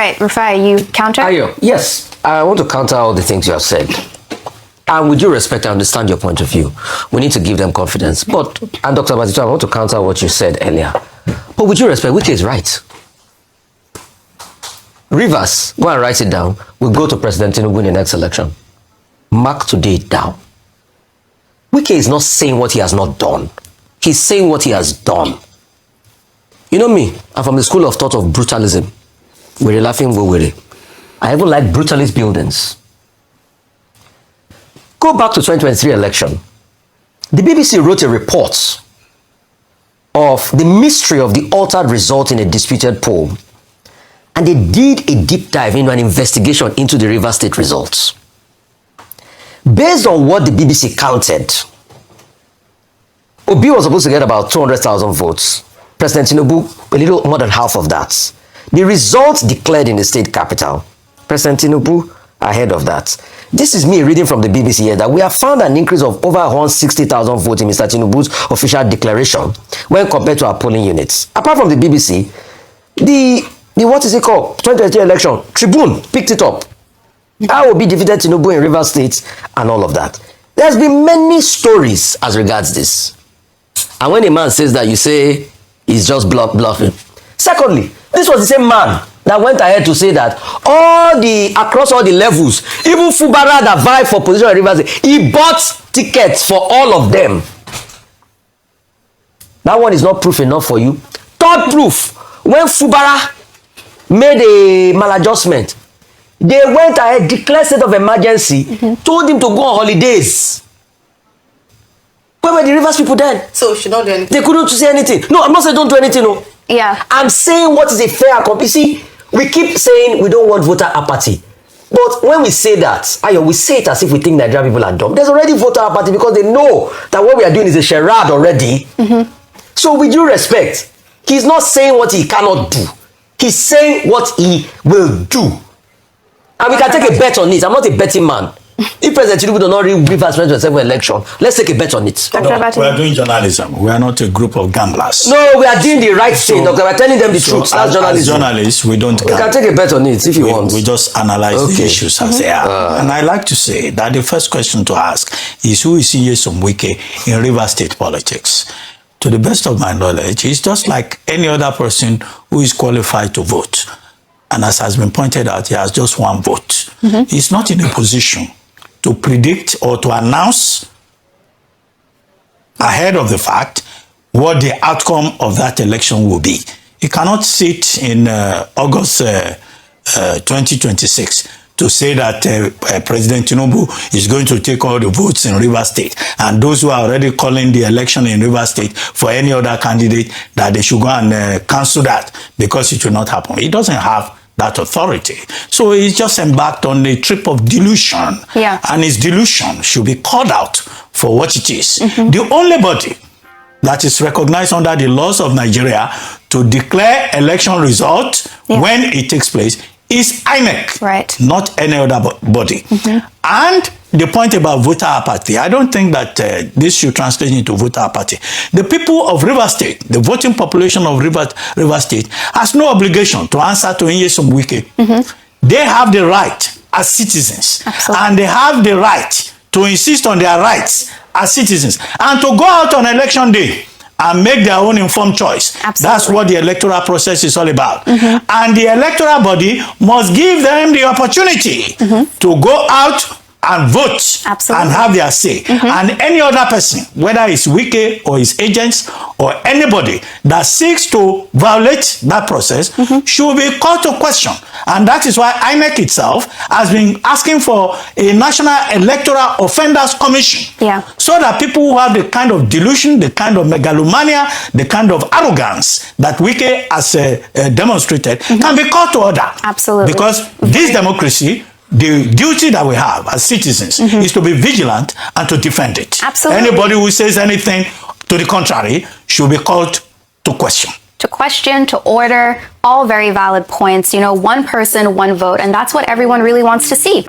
right, Rufai, you counter? Ayo, yes, I want to counter all the things you have said. And with due respect, I understand your point of view. We need to give them confidence. But, and Dr. Batito, I want to counter what you said earlier. But with due respect, Wike is right. Rivers, go and write it down. We'll go to President Tinubu in the next election. Mark today down. Wike is not saying what he has not done. He's saying what he has done. You know me, I'm from the school of thought of brutalism. We're laughing, we're I even like brutalist buildings. Go back to 2023 election. The BBC wrote a report of the mystery of the altered result in a disputed poll. And they did a deep dive into an investigation into the Rivers State results. Based on what the BBC counted, Obi was supposed to get about 200,000 votes. President Tinubu, a little more than half of that. The results declared in the state capital, President Tinubu ahead of that. This is me reading from the BBC here that we have found an increase of over 160,000 votes in Mr. Tinubu's official declaration when compared to our polling units. Apart from the BBC, the what is it called? 2023 election, Tribune picked it up. I will be defeated Tinubu in Rivers State and all of that. There's been many stories as regards this. And when a man says that, you say he's just bluffing. Secondly, this was the same man that went ahead to say that across all the levels, even Fubara that vied for position in Rivers State, he bought tickets for all of them. That one is not proof enough for you. Third proof, when Fubara made a maladjustment, they went ahead, declared state of emergency, told him to go on holidays. Where were the Rivers people then? So she don't do anything. They couldn't say anything. No, I'm not saying don't do anything. No. Yeah. I'm saying what is a fair You see, we keep saying we don't want voter apathy. But when we say that, we say it as if we think Nigerian people are dumb. There's already voter apathy because they know that what we are doing is a charade already. So with due respect, he's not saying what he cannot do. He's saying what he will do. And we can take a bet on it. I'm not a betting man. If President Tinubu does not read Rivers 2027 election, let's take a bet on it. No, we are doing journalism. We are not a group of gamblers. No, we are doing the right thing, doctor. We are telling them the truth. That's journalism. As journalists, we don't gamble. We can take a bet on it if you want. We just analyze the issues as they are. And I like to say that the first question to ask is who is Nyesom Wike in Rivers State politics? To the best of my knowledge, he's just like any other person who is qualified to vote. And as has been pointed out, he has just one vote. He's not in a position to predict or to announce ahead of the fact what the outcome of that election will be. He cannot sit in August 2026 to say that President Tinubu is going to take all the votes in Rivers State, and those who are already calling the election in Rivers State for any other candidate, that they should go and cancel that because it will not happen. He doesn't have that authority. So he's just embarked on a trip of delusion. Yeah. And his delusion should be called out for what it is. The only body that is recognized under the laws of Nigeria to declare election result when it takes place is INEC, right? Not any other body. And the point about voter apathy, I don't think that this should translate into voter apathy. The people of Rivers State, the voting population of Rivers State, has no obligation to answer to Nyesom Wike. They have the right as citizens. Absolutely. And they have the right to insist on their rights as citizens and to go out on election day and make their own informed choice. Absolutely. That's what the electoral process is all about. And the electoral body must give them the opportunity to go out and vote. Absolutely. And have their say. And any other person, whether it's Wike or his agents or anybody that seeks to violate that process should be called to question. And that is why INEC itself has been asking for a National Electoral Offenders Commission. So that people who have the kind of delusion, the kind of megalomania, the kind of arrogance that Wike has demonstrated can be called to order. Absolutely. Because this democracy, the duty that we have as citizens is to be vigilant and to defend it. Absolutely. Anybody who says anything to the contrary should be called to question. To question, to order, all very valid points. You know, one person, one vote, and that's what everyone really wants to see.